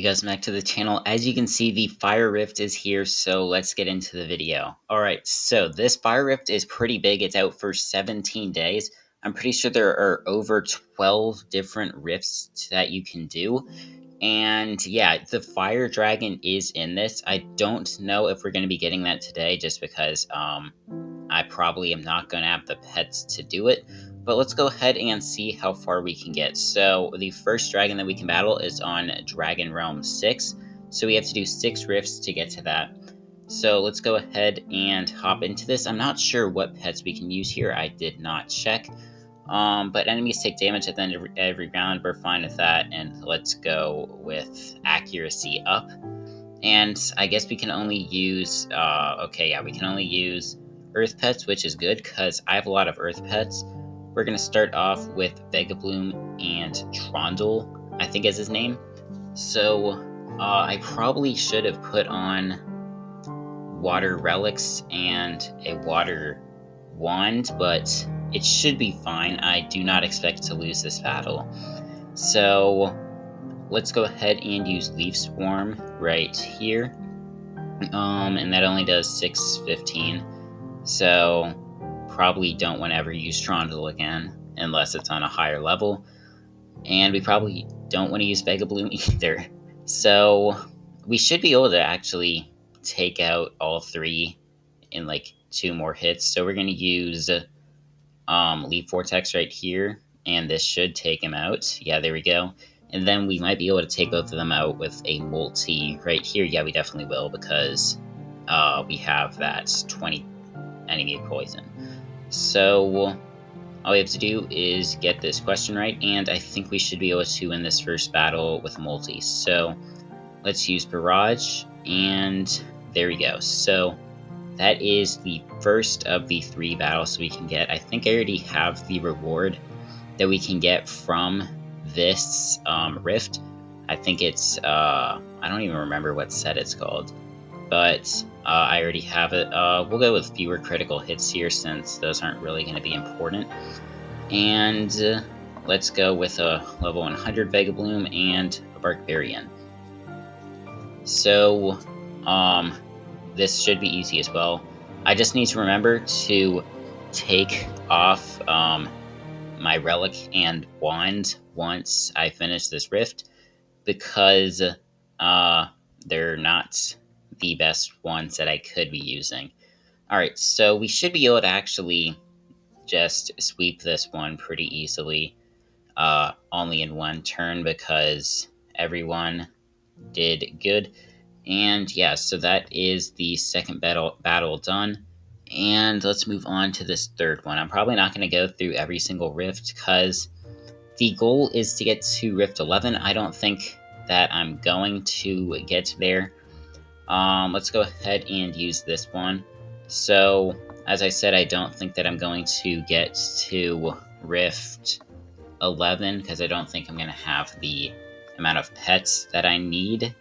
Hey guys, back to the channel. As you can see, the Fire Rift is here, so let's get into the video. Alright, so this Fire Rift is pretty big. It's out for 17 days. I'm pretty sure there are over 12 different rifts that you can do. And yeah, the Fire Dragon is in this. I don't know if we're going to be getting that today just because I probably am not going to have the pets to do it. But let's go ahead and see how far we can get. So the first dragon that we can battle is on Dragon Realm 6. So we have to do 6 rifts to get to that. So let's go ahead and hop into this. I'm not sure what pets we can use here. I did not check. But enemies take damage at the end of every round. We're fine with that. And let's go with accuracy up. And I guess we can only use, we can only use Earth Pets, which is good because I have a lot of Earth Pets. We're going to start off with Vegabloom and Trondle, I think is his name. So I probably should have put on Water Relics and a Water Wand, but it should be fine. I do not expect to lose this battle. So let's go ahead and use Leaf Swarm right here. And that only does 615. So probably don't want to ever use Trondle again unless it's on a higher level. And we probably don't want to use Vegabloom either. So we should be able to actually take out all 3 in like 2 more hits. So we're going to use Leaf Vortex right here. And this should take him out. Yeah, there we go. And then we might be able to take both of them out with a multi right here. Yeah, we definitely will because we have that 20 enemy poison. So all we have to do is get this question right, and I think we should be able to win this first battle with a multi. So let's use Barrage, and there we go. So that is the first of the 3 battles we can get. I think I already have the reward that we can get from this rift. I think it's I don't even remember what set it's called, but I already have it. We'll go with fewer critical hits here since those aren't really going to be important. And let's go with a level 100 Vegabloom and a Barbarian. So this should be easy as well. I just need to remember to take off my relic and wand once I finish this rift because they're not the best ones that I could be using. Alright, so we should be able to actually just sweep this one pretty easily, only in 1 turn because everyone did good. And yeah, so that is the second battle done. And let's move on to this third one. I'm probably not going to go through every single rift because the goal is to get to Rift 11. I don't think that I'm going to get there. Let's go ahead and use this one. So, as I said, I don't think that I'm going to get to Rift 11 because I don't think I'm going to have the amount of pets that I need.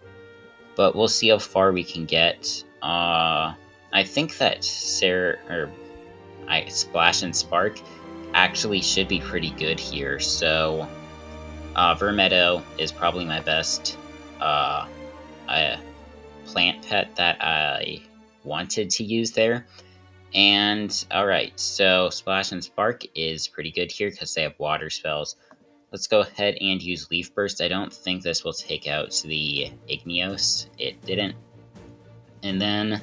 But we'll see how far we can get. I think that Splash and Spark actually should be pretty good here. So Vermeadow is probably my best plant pet that I wanted to use there. And alright, so Splash and Spark is pretty good here because they have water spells. Let's go ahead and use Leaf Burst. I don't think this will take out the Igneos. It didn't. And then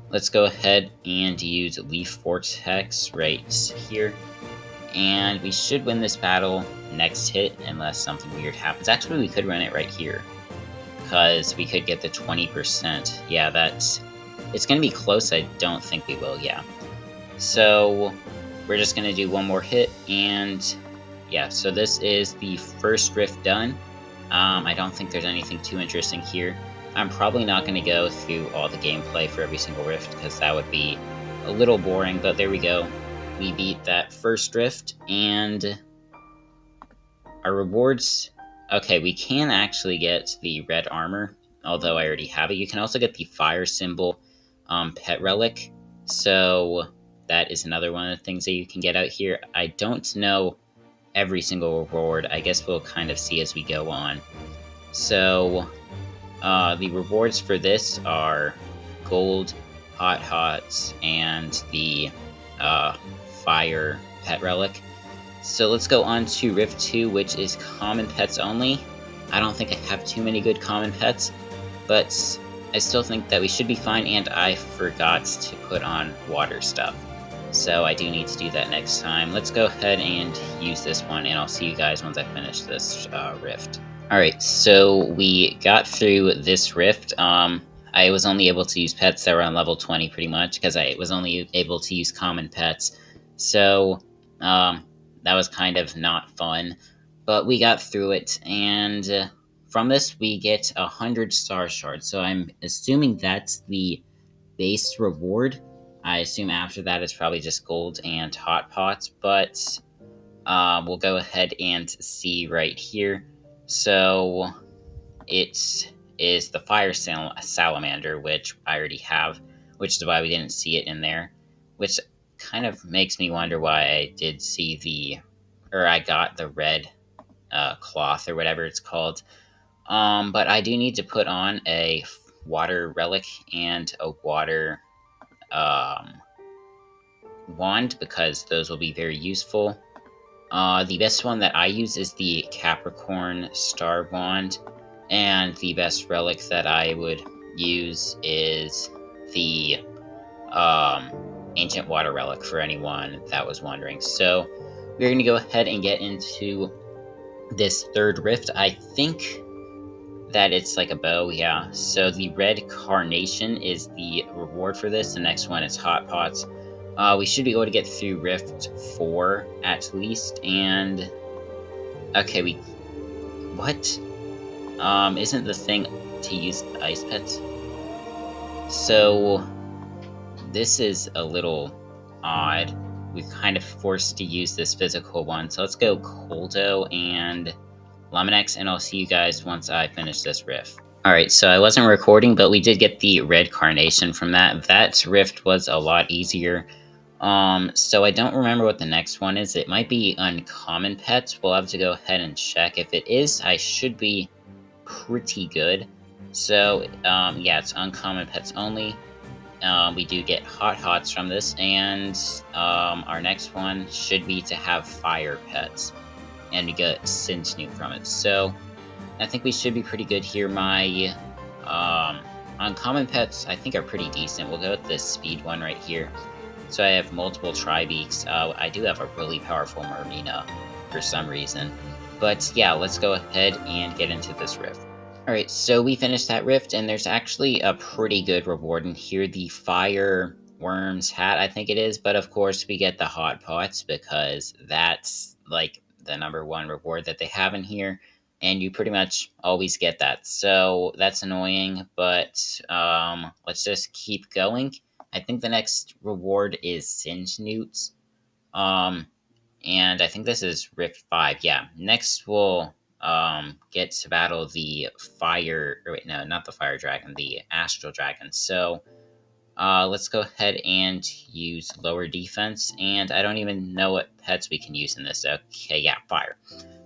let's go ahead and use Leaf Vortex right here. And we should win this battle next hit unless something weird happens. Actually, we could run it right here because we could get the 20%. Yeah, it's going to be close. I don't think we will, yeah. So we're just going to do 1 more hit, and yeah, so this is the first rift done. I don't think there's anything too interesting here. I'm probably not going to go through all the gameplay for every single rift because that would be a little boring, but there we go. We beat that first rift, and our rewards... Okay, we can actually get the red armor, although I already have it. You can also get the fire symbol pet relic, so that is another one of the things that you can get out here. I don't know every single reward. I guess we'll kind of see as we go on. So The rewards for this are gold, hot hots, and the fire pet relic. So let's go on to Rift 2, which is common pets only. I don't think I have too many good common pets, but I still think that we should be fine, and I forgot to put on water stuff. So I do need to do that next time. Let's go ahead and use this one, and I'll see you guys once I finish this rift. Alright, so we got through this rift. I was only able to use pets that were on level 20 pretty much, because I was only able to use common pets. So, that was kind of not fun. But we got through it, and from this we get 100 star shards. So I'm assuming that's the base reward. I assume after that it's probably just gold and hot pots, but we'll go ahead and see right here. So it is the fire salamander, which I already have, which is why we didn't see it in there, which kind of makes me wonder why I did see I got the red cloth or whatever it's called. But I do need to put on a water relic and a water um, wand, because those will be very useful. The best one that I use is the Capricorn Star Wand, and the best relic that I would use is the um, Ancient Water Relic, for anyone that was wondering. So we're going to go ahead and get into this third rift. I think that it's like a bow, yeah. So the red carnation is the reward for this. The next one is hot pots. We should be able to get through Rift 4 at least, and okay, what? Isn't the thing to use ice pets? So this is a little odd. We're kind of forced to use this physical one. So let's go Coldo and Luminex, and I'll see you guys once I finish this rift. Alright, so I wasn't recording, but we did get the red carnation from that. That rift was a lot easier. So I don't remember what the next one is. It might be uncommon pets. We'll have to go ahead and check. If it is, I should be pretty good. So, yeah, it's uncommon pets only. We do get hot hots from this, and our next one should be to have fire pets, and we get Singe from it. So I think we should be pretty good here. My uncommon pets, I think, are pretty decent. We'll go with this speed one right here. So I have multiple Tribeaks. I do have a really powerful Mermina for some reason. But yeah, let's go ahead and get into this rift. Alright, so we finished that rift, and there's actually a pretty good reward in here. The Fire Worm's hat, I think it is. But of course, we get the Hot Pots, because that's like the #1 reward that they have in here. And you pretty much always get that. So that's annoying, but let's just keep going. I think the next reward is Singe Newts. And I think this is Rift 5. Yeah. Next we'll get to battle the fire, or wait, no, not the fire dragon, the astral dragon. So let's go ahead and use lower defense, and I don't even know what pets we can use in this. Okay, yeah, fire.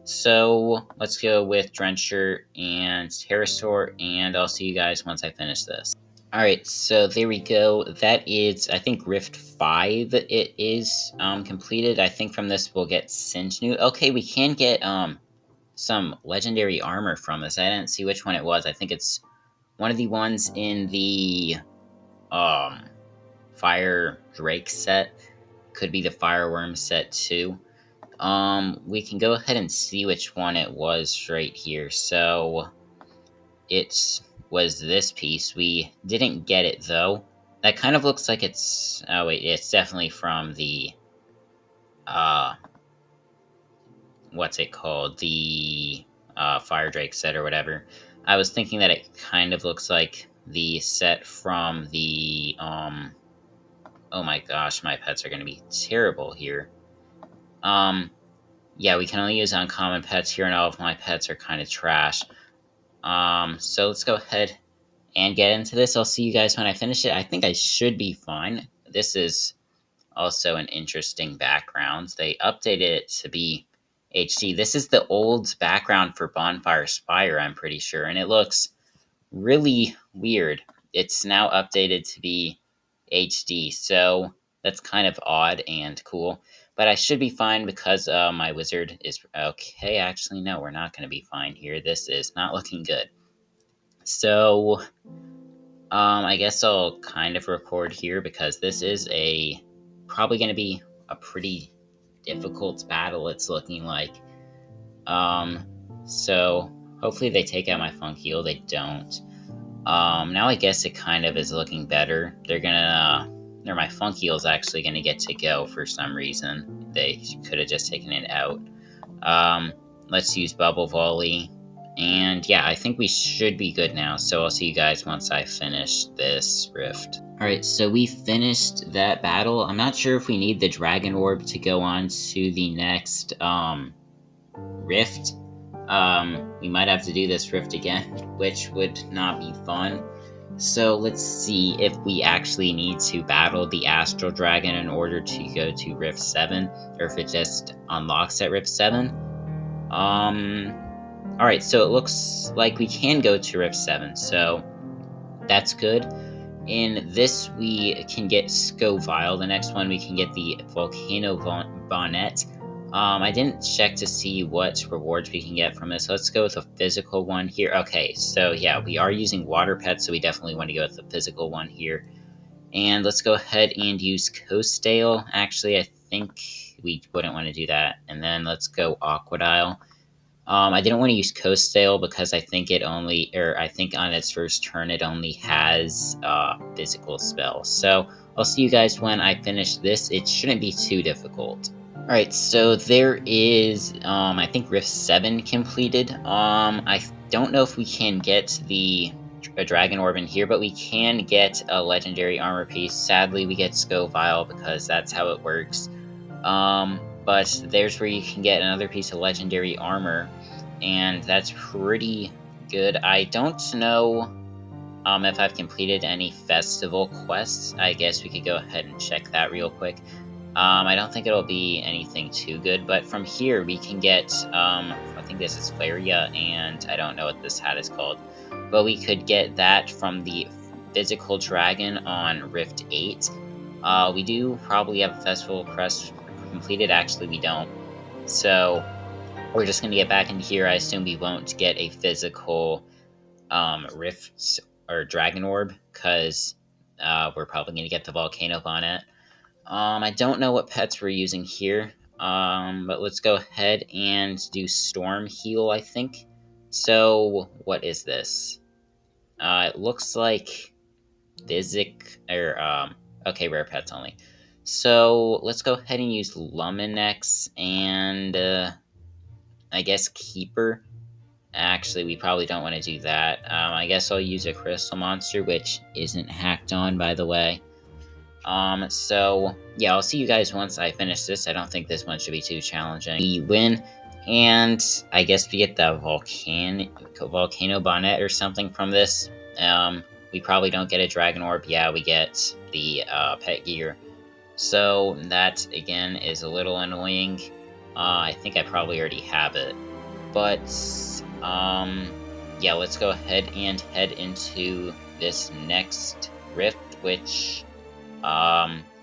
So let's go with Drencher and Pterosaur, and I'll see you guys once I finish this. Alright, so there we go. That is, I think, Rift 5 it is completed. I think from this we'll get Singe Newt. Okay, we can get some legendary armor from this. I didn't see which one it was. I think it's one of the ones in the um Fire Drake set. Could be the Fireworm set too. We can go ahead and see which one it was right here. So it was this piece. We didn't get it though. That kind of looks like it's, oh wait, it's definitely from the what's it called? The Fire Drake set or whatever. I was thinking that it kind of looks like the set from the oh my gosh, my pets are gonna be terrible here. Yeah, we can only use uncommon pets here, and all of my pets are kind of trash. So let's go ahead and get into this. I'll see you guys when I finish it. I think I should be fine. This is also an interesting background. They updated it to be HD. This is the old background for Bonfire Spire, I'm pretty sure, and it looks really weird. It's now updated to be HD, so that's kind of odd and cool. But I should be fine because my wizard is okay. Actually, no, we're not going to be fine here. This is not looking good. So, I guess I'll kind of record here because this is probably going to be a pretty difficult battle. It's looking like. Um, so hopefully they take out my funk heal. They don't. Now I guess it kind of is looking better. They're gonna, or my funk heal is actually gonna get to go for some reason. They could have just taken it out. Um, let's use bubble volley. And yeah, I think we should be good now. So I'll see you guys once I finish this rift. Alright, so we finished that battle. I'm not sure if we need the dragon orb to go on to the next rift. We might have to do this rift again, which would not be fun. So let's see if we actually need to battle the Astral Dragon in order to go to Rift 7, or if it just unlocks at Rift 7. Alright, so it looks like we can go to Rift 7, so that's good. In this, we can get Scovile. The next one, we can get the Volcano Bonnet. I didn't check to see what rewards we can get from this. Let's go with a physical one here. Okay, so yeah, we are using water pets, so we definitely want to go with the physical one here. And let's go ahead and use Coastdale. Actually, I think we wouldn't want to do that. And then let's go Aquadile. I didn't want to use Coastdale because I think I think on its first turn it only has physical spells. So I'll see you guys when I finish this. It shouldn't be too difficult. Alright, so there is, I think Rift 7 completed. I don't know if we can get a Dragon Orb in here, but we can get a Legendary Armor Piece. Sadly, we get Scovile because that's how it works. But there's where you can get another piece of Legendary Armor, and that's pretty good. I don't know if I've completed any festival quests. I guess we could go ahead and check that real quick. I don't think it'll be anything too good, but from here we can get, I think this is Flaria, and I don't know what this hat is called, but we could get that from the Physical Dragon on Rift 8. We do probably have a festival quest completed. Actually, we don't. So we're just going to get back into here. I assume we won't get a physical Rift or Dragon Orb, because we're probably going to get the Volcano Bonnet. I don't know what pets we're using here, but let's go ahead and do Storm Heal, I think. So, what is this? It looks like okay, rare pets only. So, let's go ahead and use Luminex and, I guess Keeper. Actually, we probably don't want to do that. I guess I'll use a Crystal Monster, which isn't hacked on, by the way. So yeah, I'll see you guys once I finish this. I don't think this one should be too challenging. We win, and I guess we get the Volcano Bonnet or something from this. We probably don't get a Dragon Orb. Yeah, we get the Pet Gear. So that, again, is a little annoying. I think I probably already have it. But, yeah, let's go ahead and head into this next rift, which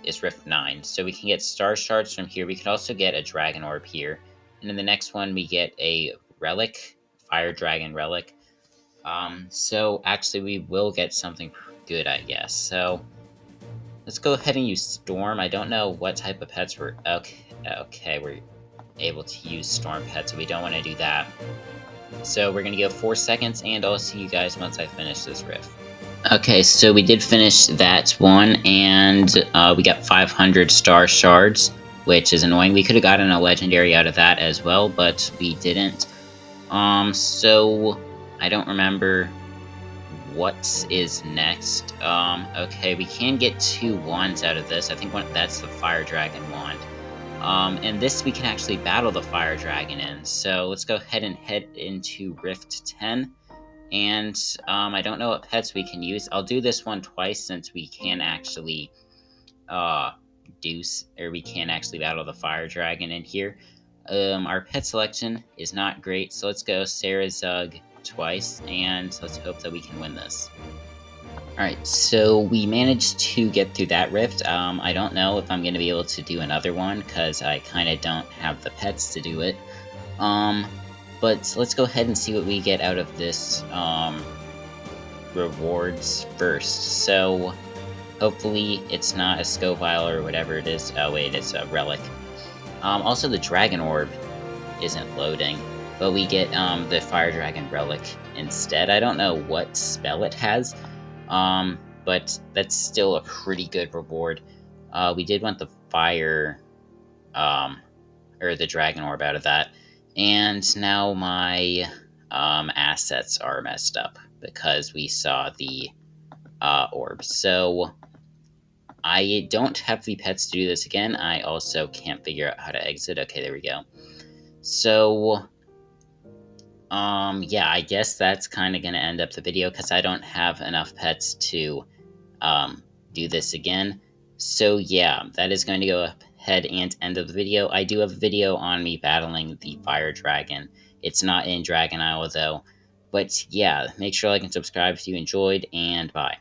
is Rift 9. So we can get Star Shards from here. We can also get a Dragon Orb here. And in the next one, we get a Relic, Fire Dragon Relic. So actually, we will get something good, I guess. So let's go ahead and use Storm. I don't know what type of pets we're... Okay, we're able to use Storm pets, so we don't want to do that. So we're going to go 4 seconds, and I'll see you guys once I finish this rift. Okay, so we did finish that one, and we got 500 Star Shards, which is annoying. We could have gotten a Legendary out of that as well, but we didn't. So I don't remember what is next. Okay, we can get 2 wands out of this. I think that's the Fire Dragon wand. And this we can actually battle the Fire Dragon in. So let's go ahead and head into Rift 10. And I don't know what pets we can use. I'll do this one twice since we can actually we can actually battle the Fire Dragon in here. Our pet selection is not great, so let's go Sarazug, twice, and let's hope that we can win this. Alright, so we managed to get through that rift. I don't know if I'm going to be able to do another one, because I kind of don't have the pets to do it. But let's go ahead and see what we get out of this, rewards first. So, hopefully it's not a Scovile or whatever it is. Oh wait, it's a relic. Also the Dragon Orb isn't loading, but we get, the Fire Dragon Relic instead. I don't know what spell it has, but that's still a pretty good reward. We did want the Fire, or the Dragon Orb out of that, and now my, assets are messed up because we saw the, orb. So, I don't have the pets to do this again. I also can't figure out how to exit. Okay, there we go. So, yeah, I guess that's kind of going to end up the video because I don't have enough pets to, do this again. So, yeah, that is going to go ahead and end of the video. I do have a video on me battling the Fire Dragon. It's not in Dragon Isle, though. But, yeah, make sure to like and subscribe if you enjoyed, and bye.